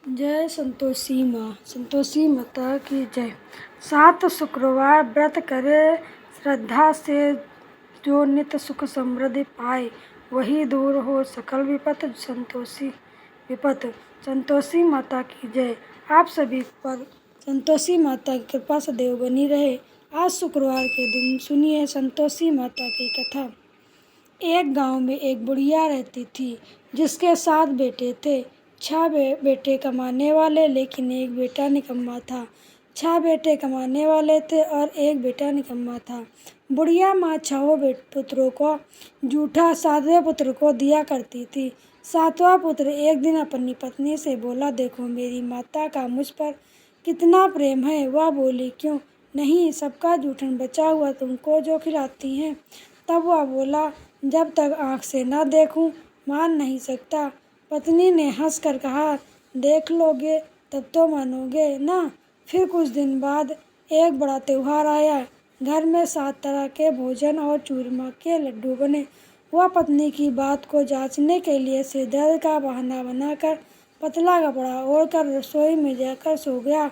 जय संतोषी माँ। संतोषी माता की जय। 7 शुक्रवार व्रत करे श्रद्धा से, जो नित्य सुख समृद्धि पाए, वही दूर हो सकल विपत। संतोषी माता की जय। आप सभी पर संतोषी माता की कृपा सदैव बनी रहे। आज शुक्रवार के दिन सुनिए संतोषी माता की कथा। एक गांव में एक बुढ़िया रहती थी, जिसके 7 बेटे थे। 6 बेटे कमाने वाले, लेकिन एक बेटा निकम्मा था। 6 बेटे कमाने वाले थे और एक बेटा निकम्मा था। बुढ़िया माँ 6 पुत्रों को जूठा 7वें पुत्र को दिया करती थी। 7वां पुत्र एक दिन अपनी पत्नी से बोला, देखो मेरी माता का मुझ पर कितना प्रेम है। वह बोली, क्यों नहीं, सबका जूठन बचा हुआ तुमको जो खिलाती हैं। तब वह बोला, जब तक आँख से न देखूं मान नहीं सकता। पत्नी ने हंसकर कहा, देख लोगे तब तो मानोगे ना। फिर कुछ दिन बाद एक बड़ा त्योहार आया। घर में 7 तरह के भोजन और चूरमा के लड्डू बने। वह पत्नी की बात को जांचने के लिए सिर दर्द का बहाना बनाकर पतला कपड़ा ओढ़कर रसोई में जाकर सो गया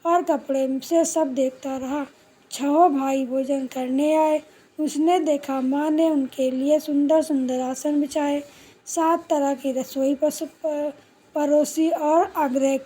और कपड़े से सब देखता रहा। 6 भाई भोजन करने आए। उसने देखा माँ ने उनके लिए सुंदर सुंदर आसन बिछाए, 7 तरह की रसोई परोसी और आग्रह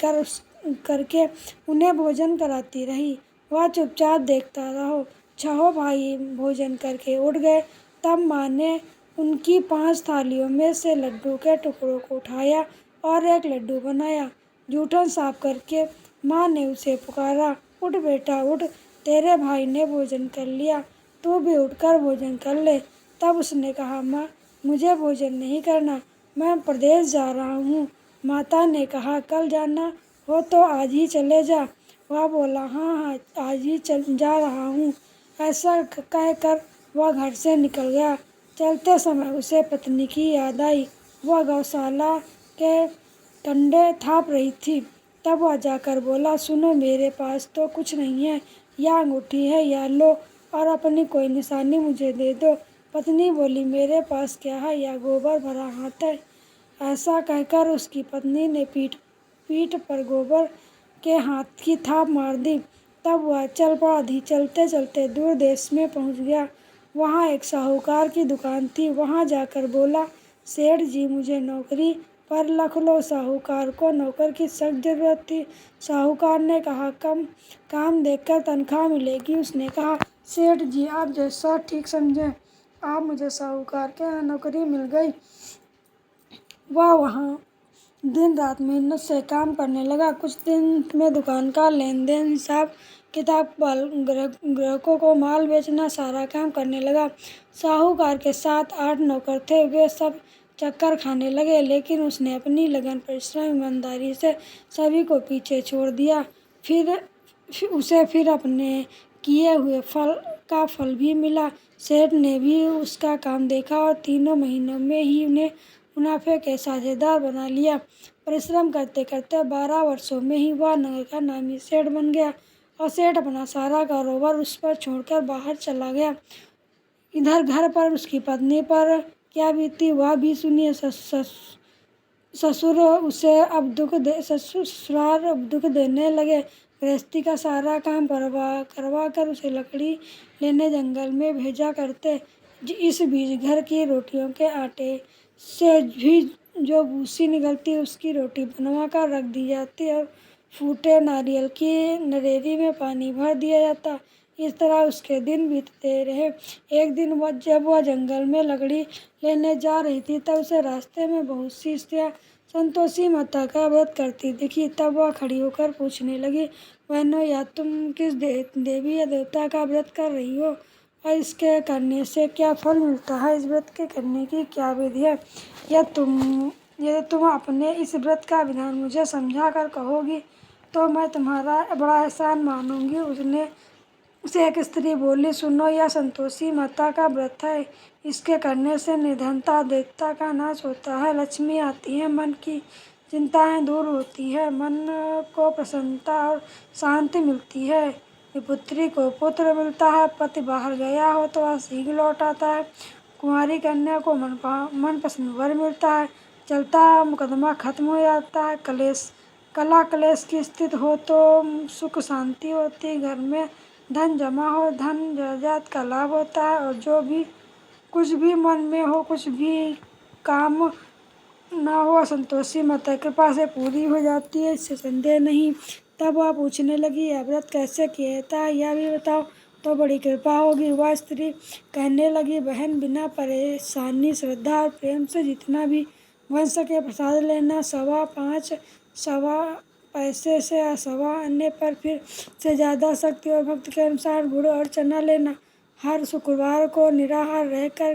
करके उन्हें भोजन कराती रही। वह चुपचाप देखता रहो। 6 भाई भोजन करके उठ गए। तब माँ ने उनकी 5 थालियों में से लड्डू के टुकड़ों को उठाया और एक लड्डू बनाया। जूठन साफ करके माँ ने उसे पुकारा, उठ बेटा उठ, तेरे भाई ने भोजन कर लिया, तू भी उठकर भोजन कर ले। तब उसने कहा, माँ मुझे भोजन नहीं करना, मैं प्रदेश जा रहा हूँ। माता ने कहा, कल जाना हो तो आज ही चले जा। वह बोला, हाँ हाँ आज ही जा रहा हूँ। ऐसा कहकर वह घर से निकल गया। चलते समय उसे पत्नी की याद आई। वह गौशाला के कंडे थाप रही थी। तब वह जाकर बोला, सुनो मेरे पास तो कुछ नहीं है, यह अंगूठी है, यह लो और अपनी कोई निशानी मुझे दे दो। पत्नी बोली, मेरे पास क्या है, यह गोबर भरा हाथ है। ऐसा कहकर उसकी पत्नी ने पीठ पर गोबर के हाथ की थाप मार दी। तब वह चल पड़ा। चलते चलते दूर देश में पहुंच गया। वहाँ एक साहूकार की दुकान थी। वहाँ जाकर बोला, सेठ जी मुझे नौकरी पर रख लो। साहूकार को नौकर की सख्त जरूरत थी। साहूकार ने कहा, काम देखकर तनख्वाह मिलेगी। उसने कहा, सेठ जी आप जैसा ठीक समझें। आप मुझे साहूकार के यहाँ नौकरी मिल गई। वह वहाँ दिन रात मेहनत से काम करने लगा। कुछ दिन में दुकान का लेन देन, हिसाब किताब, ग्राहकों को माल बेचना, सारा काम करने लगा। साहूकार के 7-8 नौकर थे। वे सब चक्कर खाने लगे, लेकिन उसने अपनी लगन, परिश्रम, ईमानदारी से सभी को पीछे छोड़ दिया। फिर अपने किए हुए का फल भी मिला। सेठ ने भी उसका काम देखा और 3 महीनों में ही उन्हें मुनाफे के साझेदार बना लिया। परिश्रम करते करते 12 वर्षों में ही वह नगर का नामी सेठ बन गया और सेठ अपना सारा कारोबार उस पर छोड़कर बाहर चला गया। इधर घर पर उसकी पत्नी पर क्या बीती वह भी सुनिए। ससुराल अब दुख देने लगे। गृहस्थी का सारा काम करवा कर उसे लकड़ी लेने जंगल में भेजा करते। इस बीच घर की रोटियों के आटे से भी जो भूसी निकलती उसकी रोटी बनवा कर रख दी जाती और फूटे नारियल की नरेरी में पानी भर दिया जाता। इस तरह उसके दिन बीतते रहे। एक दिन जब वह जंगल में लकड़ी लेने जा रही थी, तब उसे रास्ते में बहुत सी स्त्रियाँ संतोषी माता का व्रत करती दिखी। तब वह खड़ी होकर पूछने लगी, बहनों या तुम किस देवी या देवता का व्रत कर रही हो और इसके करने से क्या फल मिलता है? इस व्रत के करने की क्या विधि है? यदि तुम अपने इस व्रत का विधान मुझे समझा कर कहोगी तो मैं तुम्हारा बड़ा एहसान मानूंगी। उसे एक स्त्री बोली, सुनो यह संतोषी माता का व्रत है। इसके करने से निर्धनता, दैत्यता का नाश होता है, लक्ष्मी आती है, मन की चिंताएं दूर होती है, मन को प्रसन्नता और शांति मिलती है, विपुत्री को पुत्र मिलता है, पति बाहर गया हो तो वह शीघ्र लौट आता है, कुंवारी कन्या को मन पसंद वर मिलता है, चलता मुकदमा खत्म हो जाता है, कलेश कला कलेश की स्थिति हो तो सुख शांति होती, घर में धन जमा हो, धन जायदाद का लाभ होता है, और जो भी कुछ भी मन में हो, कुछ भी काम ना हो, संतोषी माता की कृपा से पूरी हो जाती है, इससे संदेह नहीं। तब वह पूछने लगी, यह व्रत कैसे किया जाता है, यह भी बताओ तो बड़ी कृपा होगी। वह स्त्री कहने लगी, बहन बिना परेशानी, श्रद्धा और प्रेम से जितना भी बन सके प्रसाद लेना, सवा पैसे से या सवा आने पर फिर से ज़्यादा शक्ति और भक्ति के अनुसार गुड़ और चना लेना। हर शुक्रवार को निराहार रहकर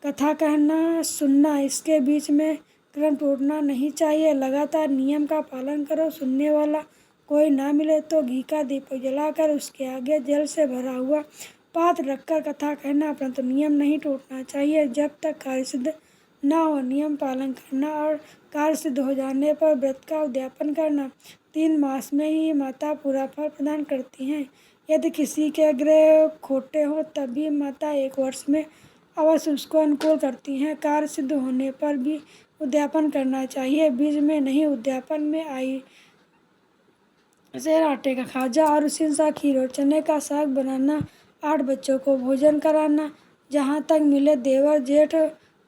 कथा कहना सुनना, इसके बीच में क्रम टूटना नहीं चाहिए। लगातार नियम का पालन करो। सुनने वाला कोई ना मिले तो घी का दीपक जलाकर उसके आगे जल से भरा हुआ पात्र रखकर कथा कहना, परंतु नियम नहीं टूटना चाहिए जब तक कार्य सिद्ध न हो। नियम पालन करना और कार्य सिद्ध हो जाने पर व्रत का उद्यापन करना। 3 मास में ही माता पूरा फल प्रदान करती हैं। यदि किसी के ग्रह खोटे हों तब भी माता 1 वर्ष में अवश्य उसको अनुकूल करती हैं। कार्य सिद्ध होने पर भी उद्यापन करना चाहिए। बीज में नहीं, उद्यापन में आई सेर आटे का खाजा और उसी सा खीर और चने का साग बनाना, 8 बच्चों को भोजन कराना, जहाँ तक मिले देवर जेठ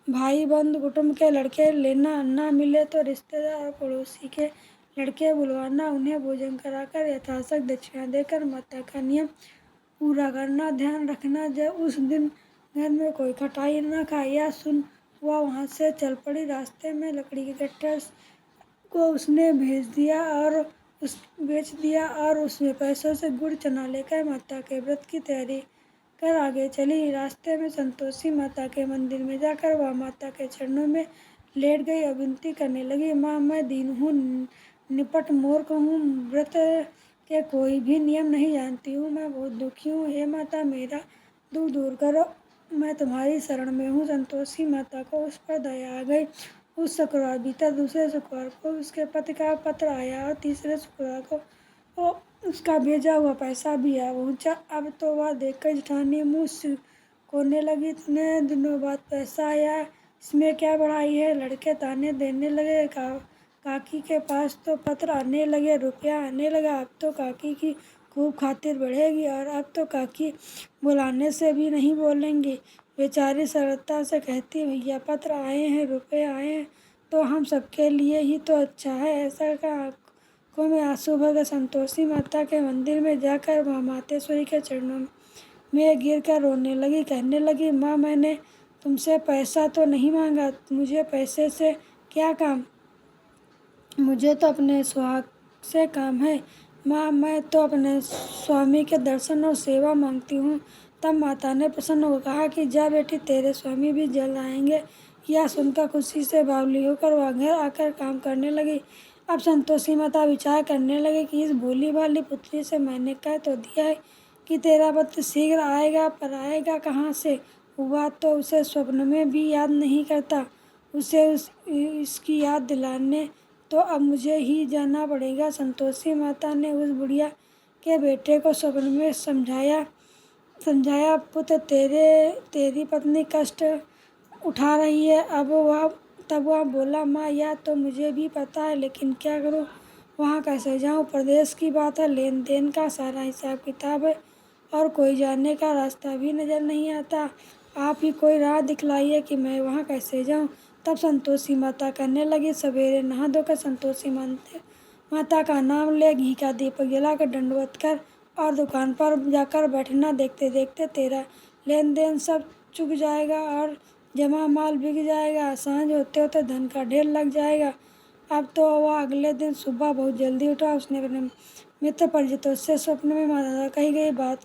भाई बंधु कुटुंब के लड़के लेना, ना मिले तो रिश्तेदार और पड़ोसी के लड़के बुलवाना, उन्हें भोजन कराकर यथाशक्ति दक्षिणा देकर माता का नियम पूरा करना। ध्यान रखना जब उस दिन घर में कोई खटाई न खाए। यह सुन वह वहाँ से चल पड़ी। रास्ते में लकड़ी के गट्ठर को उसने बेच दिया और उसमें पैसों से गुड़ चना लेकर माता के व्रत की तैयारी कर आगे चली। रास्ते में संतोषी माता के मंदिर में जाकर वह माता के चरणों में लेट गई और विनती करने लगी, माँ मैं दीन हूँ, निपट मूर्ख हूँ, व्रत के कोई भी नियम नहीं जानती हूँ, मैं बहुत दुखी हूँ, हे माता मेरा दुख दूर करो, मैं तुम्हारी शरण में हूँ। संतोषी माता को उस पर दया आ गई। उस शुक्रवार बीता, दूसरे शुक्रवार को उसके पति का पत्र आया और तीसरे शुक्रवार को उसका भेजा हुआ पैसा भी आ पहुँचा। अब तो वह देखकर जेठानी मुँह सिकोड़ने लगी, इतने दिनों बाद पैसा आया, इसमें क्या बढ़ाई है। लड़के ताने देने लगे, काकी के पास तो पत्र आने लगे, रुपया आने लगा, अब तो काकी की खूब खातिर बढ़ेगी और अब तो काकी बुलाने से भी नहीं बोलेंगी। बेचारी सरलता से कहती, भैया पत्र आए हैं, रुपए आए हैं तो हम सबके लिए ही तो अच्छा है। ऐसा कहा आंखों में आंसू भर संतोषी माता के मंदिर में जाकर माँ मातेश्वरी के चरणों में गिरकर रोने लगी। कहने लगी, माँ मैंने तुमसे पैसा तो नहीं मांगा, मुझे पैसे से क्या काम, मुझे तो अपने सुहाग से काम है। माँ मैं तो अपने स्वामी के दर्शन और सेवा मांगती हूँ। तब माता ने प्रसन्न होकर कहा कि जा बेटी, तेरे स्वामी भी जल्द आएंगे। यह सुनकर खुशी से बावली होकर वह घर आकर काम करने लगी। अब संतोषी माता विचार करने लगे कि इस भोली भाली पुत्री से मैंने कह तो दिया है कि तेरा पति शीघ्र आएगा, पर आएगा कहाँ से, हुआ तो उसे स्वप्न में भी याद नहीं करता। उसे इसकी याद दिलाने तो अब मुझे ही जाना पड़ेगा। संतोषी माता ने उस बुढ़िया के बेटे को स्वप्न में समझाया, पुत्र तेरी पत्नी कष्ट उठा रही है। तब वह बोला, माँ यह तो मुझे भी पता है, लेकिन क्या करूँ, वहाँ कैसे जाऊँ, प्रदेश की बात है, लेन देन का सारा हिसाब किताब है और कोई जाने का रास्ता भी नज़र नहीं आता। आप ही कोई राह दिखलाइए कि मैं वहाँ कैसे जाऊँ। तब संतोषी माता कहने लगी, सवेरे नहा धोकर संतोषी माता का नाम ले, घी का दीपक जलाकर दंडवत कर और दुकान पर जाकर बैठना। देखते देखते तेरा लेन देन सब चुक जाएगा और जमा माल बिक जाएगा। सांझ होते होते धन का ढेर लग जाएगा। अब तो वह अगले दिन सुबह बहुत जल्दी उठा। उसने अपने मित्र परिचितों से स्वप्न में माता कही गई बात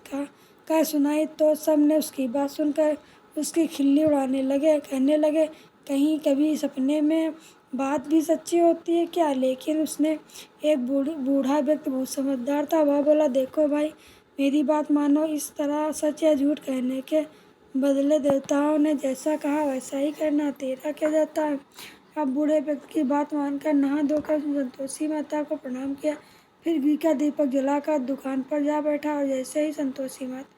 कह सुनाई तो सब ने उसकी बात सुनकर उसकी खिल्ली उड़ाने लगे। कहने लगे, कहीं कभी सपने में बात भी सच्ची होती है क्या। लेकिन उसने एक बूढ़ा व्यक्ति बहुत समझदार था, वह बोला, देखो भाई मेरी बात मानो, इस तरह सच या झूठ कहने के बदले देवताओं ने जैसा कहा वैसा ही करना, तेरा क्या जाता है। अब बूढ़े व्यक्ति की बात मानकर नहा धोकर संतोषी माता को प्रणाम किया, फिर घी का दीपक जलाकर दुकान पर जा बैठा और जैसे ही संतोषी माता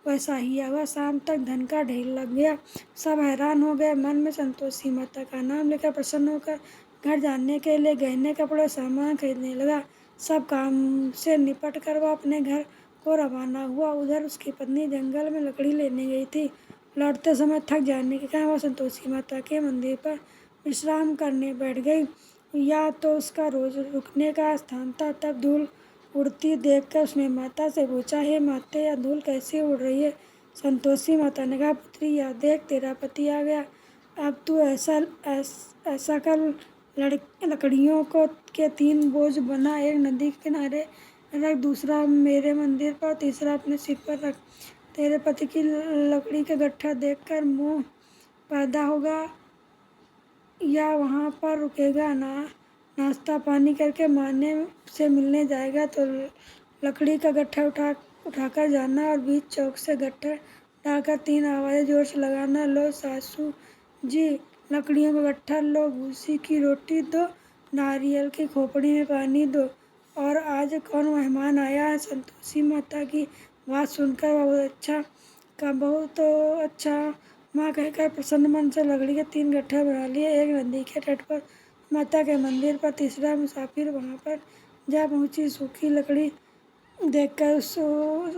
वैसा ही हुआ। शाम तक धन का ढेर लग गया। सब हैरान हो गए। मन में संतोषी माता का नाम लेकर प्रसन्न होकर घर जाने के लिए गहने कपड़े सामान खरीदने लगा। सब काम से निपट कर वह अपने घर को रवाना हुआ। उधर उसकी पत्नी जंगल में लकड़ी लेने गई थी। लौटते समय थक जाने के कारण वह संतोषी माता के मंदिर पर विश्राम करने बैठ गई। यह तो उसका रोज रुकने का स्थान था। तब धूल उड़ती देखकर उसने माता से पूछा, हे माते, यह धूल कैसे उड़ रही है? संतोषी माता ने कहा, पुत्री, यह देख, तेरा पति आ गया। अब तू ऐसा कर, लकड़ियों को के 3 बोझ बना, एक नदी के किनारे रख, दूसरा मेरे मंदिर पर, तीसरा अपने सिर पर रख। तेरे पति की लकड़ी का गट्ठर देखकर मोह पैदा होगा या वहाँ पर रुकेगा, नाश्ता पानी करके माने से मिलने जाएगा तो लकड़ी का गट्ठर उठाकर जाना और बीच चौक से गट्ठर डालकर 3 आवाज़ें जोर से लगाना। लो सासू जी, लकड़ियों का गट्ठर लो, भूसी की रोटी दो, नारियल की खोपड़ी में पानी दो, और आज कौन मेहमान आया है? संतोषी माता की बात सुनकर वह बहुत अच्छा माँ कहकर प्रसन्न मन से लकड़ी के 3 गट्ठर बना लिए। एक नदी के तट पर, माता के मंदिर पर, तीसरा मुसाफिर वहाँ पर जा पहुँची। सूखी लकड़ी देखकर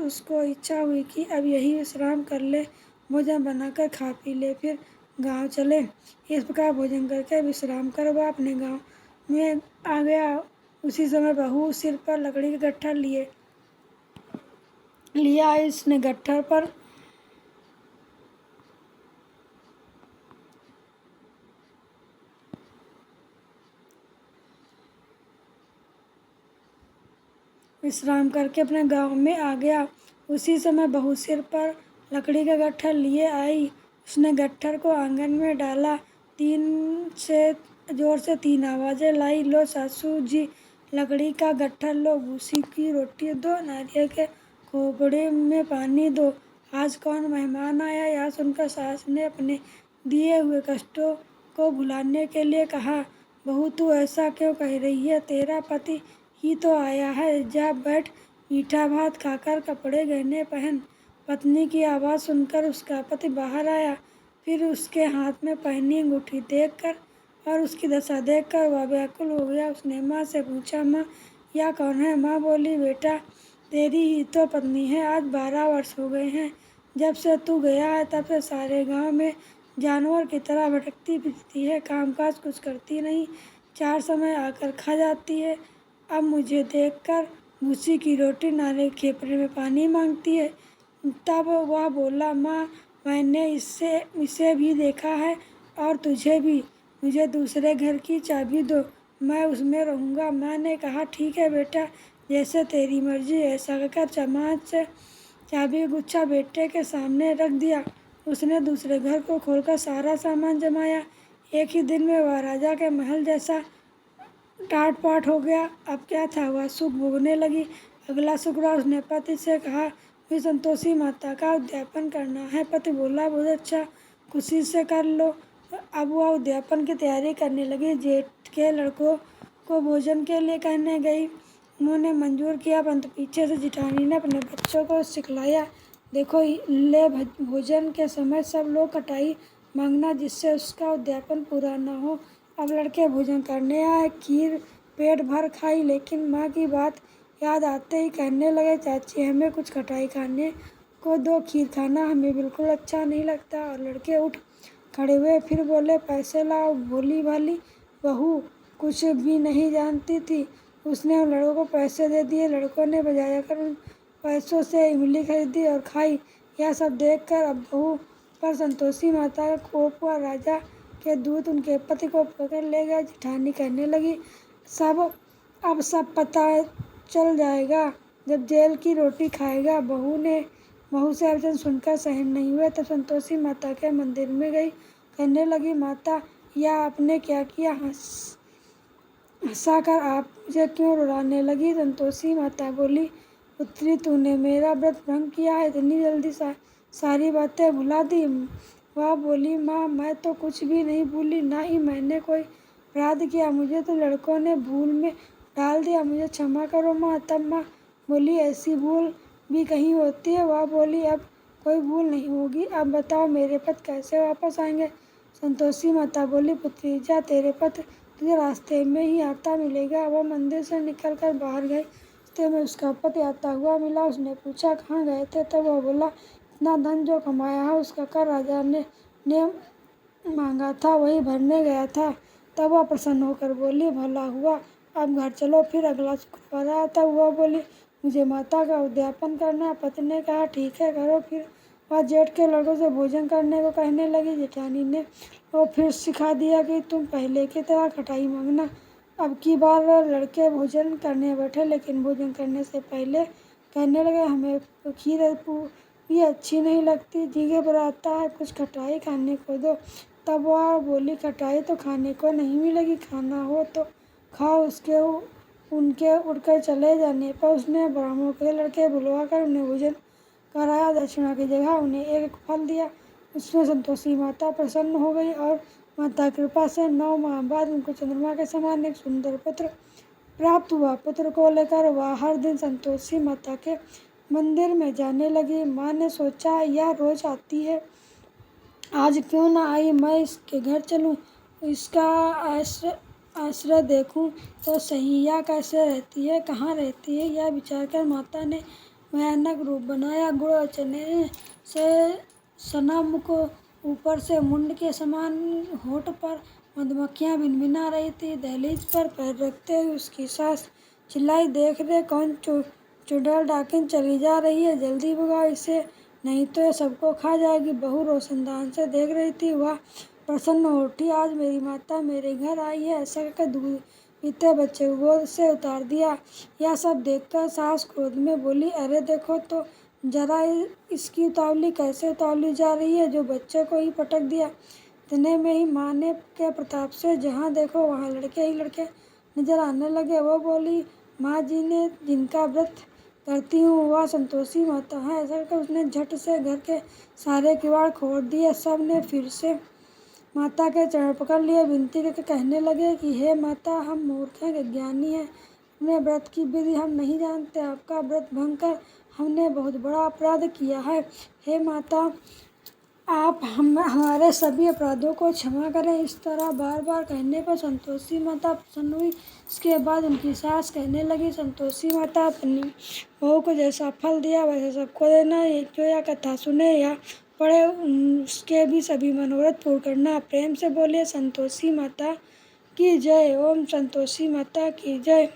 उसको इच्छा हुई कि अब यही विश्राम कर ले, भोजन बनाकर खा पी ले, फिर गांव चले। इस प्रकार भोजन करके विश्राम कर वह अपने गांव में आ गया। उसी समय बहू सिर पर लकड़ी का गट्ठर लिया। इसने गट्ठर पर विश्राम करके अपने गांव में आ गया। उसी समय बहू सिर पर लकड़ी का गट्ठर लिए आई। उसने गट्ठर को आंगन में डाला, जोर से 3 आवाज़ें लाई। लो सासू जी, लकड़ी का गट्ठर लो, भूसी की रोटी दो, नारियल के खोपड़े में पानी दो, आज कौन मेहमान आया? यह सुनकर सास ने अपने दिए हुए कष्टों को भुलाने के लिए कहा, बहू, तू ऐसा क्यों कह रही है? तेरा पति ही तो आया है। जा बैठ, मीठा भात खाकर कपड़े गहने पहन। पत्नी की आवाज़ सुनकर उसका पति बाहर आया। फिर उसके हाथ में पहनी अंगूठी देखकर और उसकी दशा देखकर वह व्याकुल हो गया। उसने माँ से पूछा, माँ, यह कौन है? माँ बोली, बेटा, तेरी ही तो पत्नी है। आज 12 वर्ष हो गए हैं जब से तू गया है। तब से सारे गांव में जानवर की तरह भटकती फिरती है, कामकाज कुछ करती नहीं, 4 समय आकर खा जाती है। अब मुझे देखकर भूसी की रोटी, नारियल के खेपरे में पानी मांगती है। तब वह बोला, माँ, मैंने इसे भी देखा है और तुझे भी। मुझे दूसरे घर की चाबी दो, मैं उसमें रहूँगा। माँ ने कहा, ठीक है बेटा, जैसे तेरी मर्जी। ऐसा कहकर चमाच से चाबी का गुच्छा बेटे के सामने रख दिया। उसने दूसरे घर को खोलकर सारा सामान जमाया। एक ही दिन में वह राजा के महल जैसा टाट पाट हो गया। अब क्या था, वह सुख भोगने लगी। अगला शुक्रवार उसने पति से कहा, मुझे संतोषी माता का उद्यापन करना है। पति बोला, बहुत अच्छा, खुशी से कर लो। अब वह उद्यापन की तैयारी करने लगी। जेठ के लड़कों को भोजन के लिए कहने गई। उन्होंने मंजूर किया, परंतु पीछे से जिठानी ने अपने बच्चों को सिखलाया, देखो, ले भोजन के समय सब लोग कटाई मांगना, जिससे उसका उद्यापन पूरा न हो। अब लड़के भोजन करने आए। खीर पेट भर खाई, लेकिन माँ की बात याद आते ही कहने लगे, चाची, हमें कुछ खटाई खाने को दो, खीर खाना हमें बिल्कुल अच्छा नहीं लगता। और लड़के उठ खड़े हुए, फिर बोले, पैसे लाओ। भोली भाली बहू कुछ भी नहीं जानती थी, उसने उन लड़कों को पैसे दे दिए। लड़कों ने बजाया कर उन पैसों से इमली खरीदी और खाई। यह सब देखकर अब बहू पर संतोषी माता का कोप हुआ। राजा के दूत उनके पति को पकड़ ले गए। जिठानी कहने लगी, अब सब पता चल जाएगा जब जेल की रोटी खाएगा। बहू से वचन सुनकर सहन नहीं हुए, तब संतोषी माता के मंदिर में गई। कहने लगी, माता, यह आपने क्या किया? हंसाकर आप मुझे क्यों रुलाने लगी? संतोषी माता बोली, पुत्री, तूने मेरा व्रत भंग किया है, इतनी जल्दी सारी बातें भुला दी। वह बोली, माँ, मैं तो कुछ भी नहीं भूली, ना ही मैंने कोई अपराध किया, मुझे तो लड़कों ने भूल में डाल दिया, मुझे क्षमा करो माँ। तब माँ बोली, ऐसी भूल भी कहीं होती है? वह बोली, अब कोई भूल नहीं होगी। अब बताओ, मेरे पति कैसे वापस आएंगे? संतोषी माता बोली, पुत्री, जा, तेरे पति तुझे रास्ते में ही आता मिलेगा। वह मंदिर से निकलकर बाहर गई। रास्ते में उसका पति आता हुआ मिला। उसने पूछा, कहाँ गए थे? तब वह बोला, इतना धन जो कमाया है उसका कर राजा ने मांगा था, वही भरने गया था। तब वह प्रसन्न होकर बोली, भला हुआ, अब घर चलो। फिर अगला शुक्रवार आया। तब वह बोली, मुझे माता का उद्यापन करना है। पति ने कहा, ठीक है, करो। फिर वह जेठ के लड़कों से भोजन करने को कहने लगी। जेठानी ने वो फिर सिखा दिया कि तुम पहले की तरह खटाई मांगना। अब की बार लड़के भोजन करने बैठे, लेकिन भोजन करने से पहले कहने लगे, हमें खीर पूरी अच्छी नहीं लगती, जीगे पर आता है, कुछ खटाई खाने को दो। तब वह बोली, खटाई तो खाने को नहीं मिलेगी, खाना हो तो खाओ। उनके उठकर चले जाने पर उसने ब्राह्मणों के लड़के बुलवाकर उन्हें भोजन कराया। दक्षिणा की जगह उन्हें एक फल दिया। उसमें संतोषी माता प्रसन्न हो गई और माता की कृपा से 9 माह बाद उनको चंद्रमा के समान एक सुंदर पुत्र प्राप्त हुआ। पुत्र को लेकर वह हर दिन संतोषी माता के मंदिर में जाने लगी। माँ ने सोचा, यह रोज आती है, आज क्यों ना आई, मैं इसके घर चलूं, इसका आश्रय देखूं तो सही, यह कैसे रहती है, कहाँ रहती है। यह विचार कर माता ने भयानक रूप बनाया। गुड़ और चने से सना मुख, ऊपर से मुंड के समान होठ पर मधुमक्खियां भिनभिना रही थी। दहलीज पर पैर रखते हुए उसकी सास चिल्लाई, देख रे, कौन चुड़ैल डाकिन चली जा रही है, जल्दी भगाओ इसे, नहीं तो ये सबको खा जाएगी। बहू रोशनदान से देख रही थी। वह प्रसन्न हो उठी, आज मेरी माता मेरे घर आई है। ऐसा कहकर दूध पीते बच्चे को गोद से उतार दिया। यह सब देखकर सास क्रोध में बोली, अरे देखो तो जरा, इसकी उतावली कैसे उतावली जा रही है, जो बच्चे को ही पटक दिया। इतने में ही माँ ने के प्रताप से जहाँ देखो वहाँ लड़के ही लड़के नजर आने लगे। वो बोली, माँ जी ने जिनका व्रत करती हूँ वह संतोषी माता है। ऐसा करके उसने झट से घर के सारे किवाड़ खोल दिए। सब ने फिर से माता के चरण पकड़ लिए, विनती करके कहने लगे कि हे माता, हम मूर्ख हैं, अज्ञानी हैं, अपने व्रत की विधि हम नहीं जानते। आपका व्रत भंग कर हमने बहुत बड़ा अपराध किया है। हे माता, आप हमारे सभी अपराधों को क्षमा करें। इस तरह बार बार कहने पर संतोषी माता प्रसन्न हुई। इसके बाद उनकी सास कहने लगी, संतोषी माता, अपनी बहू को जैसा फल दिया वैसे सबको देना। जो यह कथा सुने या पढ़े उसके भी सभी मनोरथ पूर्ण करना। प्रेम से बोलिए संतोषी माता की जय। ओम संतोषी माता की जय।